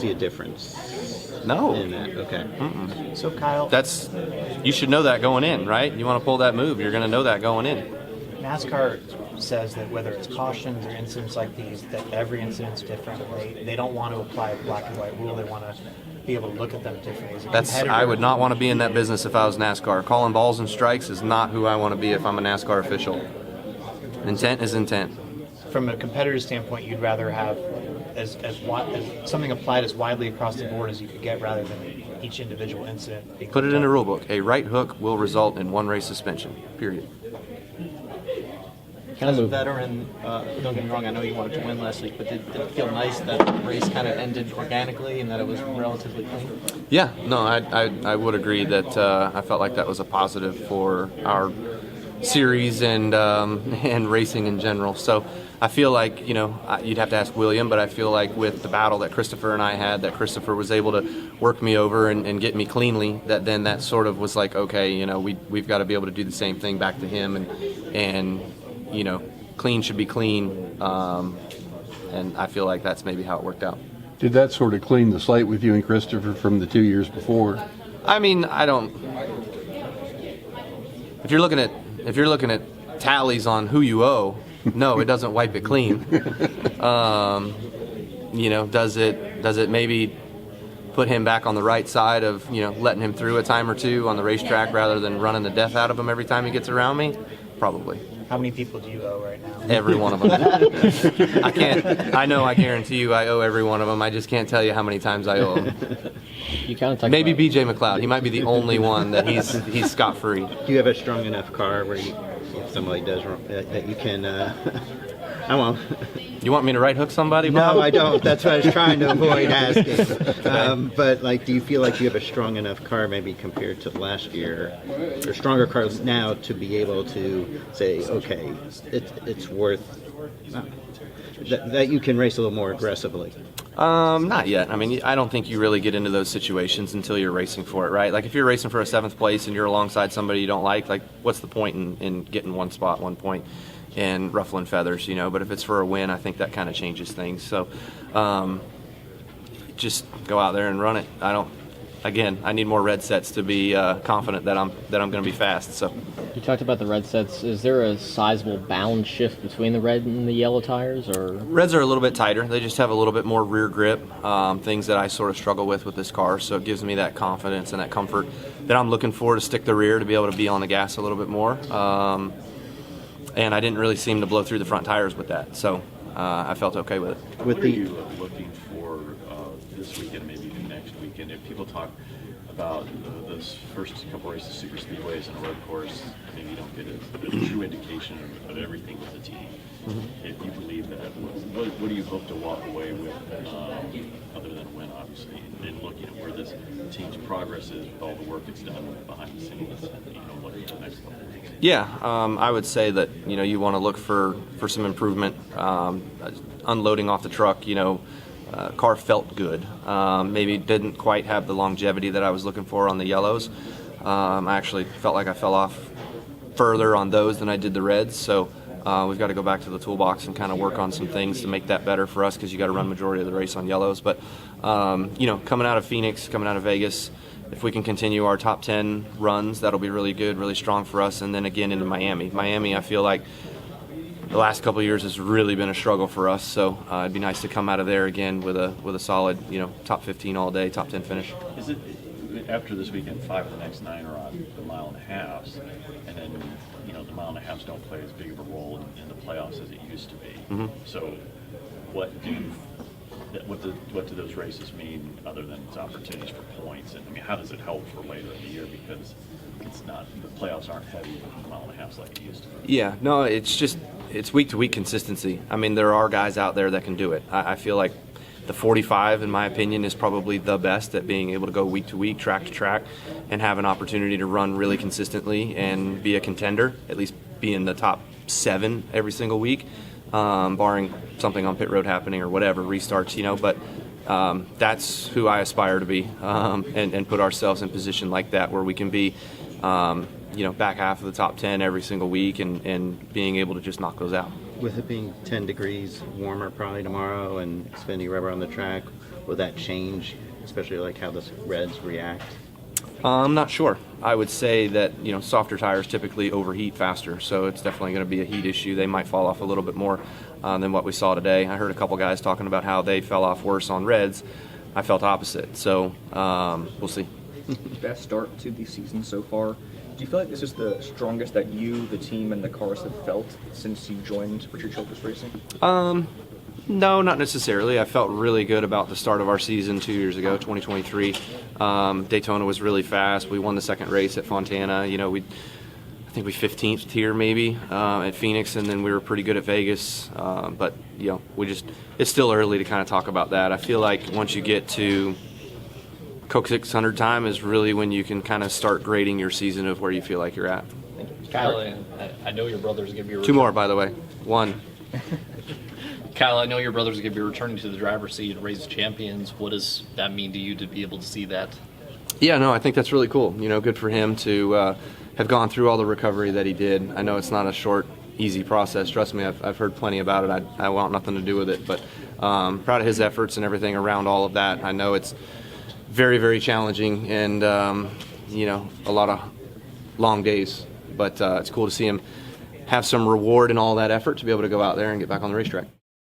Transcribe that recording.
see a difference? No. In that? Okay. Mm-mm. So Kyle, You should know that going in, right? You want to pull that move, you're going to know that going in. NASCAR says that whether it's cautions or incidents like these, that every incident's different. They don't want to apply a black and white rule. They want to be able to look at them differently. I would not want to be in that business if I was NASCAR. Calling balls and strikes is not who I want to be if I'm a NASCAR official. Intent is intent. From a competitor standpoint, you'd rather have as something applied as widely across the board as you could get, rather than each individual incident being Put it in a rule book. A right hook will result in 1 race suspension. Period. As a veteran, don't get me wrong, I know you wanted to win last week, but did it feel nice that the race kind of ended organically and that it was relatively clean? Yeah, no, I would agree that I felt like that was a positive for our series and racing in general. So I feel like, you'd have to ask William, but I feel like with the battle that Christopher and I had, that Christopher was able to work me over and get me cleanly, that sort of was like, okay, we've got to be able to do the same thing back to him, and clean should be clean, and I feel like that's maybe how it worked out. Did that sort of clean the slate with you and Christopher from the 2 years before? I mean, I don't. If you're looking at tallies on who you owe, no, it doesn't wipe it clean. Does it maybe put him back on the right side of letting him through a time or two on the racetrack rather than running the death out of him every time he gets around me? Probably. How many people do you owe right now? Every one of them. I guarantee you I owe every one of them. I just can't tell you how many times I owe them. You kind of Maybe BJ McLeod. He might be the only one that he's scot-free. Do you have a strong enough car where if somebody does wrong, that you can... I won't. You want me to right hook somebody, Bob? No, I don't. That's what I was trying to avoid asking. But do you feel like you have a strong enough car, maybe compared to last year, or stronger cars now, to be able to say, okay, it's worth that you can race a little more aggressively? Not yet. I mean, I don't think you really get into those situations until you're racing for it, right? Like if you're racing for a 7th place and you're alongside somebody you don't like what's the point in getting one spot, 1 point? And ruffling feathers, but if it's for a win, I think that kind of changes things. So just go out there and run it. I need more red sets to be confident that I'm going to be fast. So you talked about the red sets. Is there a sizable bound shift between the red and the yellow tires, or? Reds are a little bit tighter. They just have a little bit more rear grip, things that I sort of struggle with this car. So it gives me that confidence and that comfort that I'm looking for to stick the rear, to be able to be on the gas a little bit more. And I didn't really seem to blow through the front tires with that, so I felt okay with it. What are you looking for this weekend, maybe even next weekend? If people talk about those first couple races, super speedways and a road course, maybe you don't get a true indication of everything with the team. Mm-hmm. If you believe that, what do you hope to walk away with, other than win, obviously, and looking at where this team's progress is with all the work it's done behind the scenes, and what the next couple of weeks? Yeah, I would say that you want to look for some improvement. Unloading off the truck, car felt good. Maybe didn't quite have the longevity that I was looking for on the yellows. I actually felt like I fell off further on those than I did the reds. So we've got to go back to the toolbox and kind of work on some things to make that better for us, because you got to run majority of the race on yellows. But coming out of Phoenix, coming out of Vegas, if we can continue our top 10 runs, that'll be really good, really strong for us. And then again into Miami. Miami, I feel like the last couple of years has really been a struggle for us. So it'd be nice to come out of there again with a solid, top 15 all day, top 10 finish. Is it after this weekend? 5 of the next 9 are on the mile and a halves, and then the mile and a halves don't play as big of a role in the playoffs as it used to be. Mm-hmm. So what do those races mean other than its opportunities for points? And I mean, how does it help for later in the year, because the playoffs aren't heavy with mile and a halves like it used to be? Yeah, no, it's week to week consistency. I mean, there are guys out there that can do it. I feel like the 45, in my opinion, is probably the best at being able to go week to week, track to track, and have an opportunity to run really consistently and be a contender, at least be in the top 7 every single week, barring something on pit road happening or whatever, restarts, but that's who I aspire to be, and put ourselves in position like that where we can be back half of the top 10 every single week and being able to just knock those out. With it being 10 degrees warmer probably tomorrow and Xfinity rubber on the track, will that change, especially like how the Reds react? I'm not sure. I would say that softer tires typically overheat faster, so it's definitely going to be a heat issue. They might fall off a little bit more than what we saw today. I heard a couple guys talking about how they fell off worse on Reds. I felt opposite, so we'll see. Best start to the season so far. Do you feel like this is the strongest that you, the team, and the cars have felt since you joined Richard Childress Racing? No, not necessarily. I felt really good about the start of our season 2 years ago, 2023. Daytona was really fast. We won the second race at Fontana. I think we 15th here maybe at Phoenix, and then we were pretty good at Vegas. But it's still early to kind of talk about that. I feel like once you get to Coke 600 time is really when you can kind of start grading your season of where you feel like you're at. Kyle, I know your brother's going to be 2 more, by the way. 1. Kyle, I know your brother's going to be returning to the driver's seat at Race of Champions. What does that mean to you to be able to see that? Yeah, no, I think that's really cool. Good for him to have gone through all the recovery that he did. I know it's not a short, easy process. Trust me, I've heard plenty about it. I want nothing to do with it. But proud of his efforts and everything around all of that. I know it's very, very challenging and, a lot of long days. But it's cool to see him have some reward in all that effort to be able to go out there and get back on the racetrack.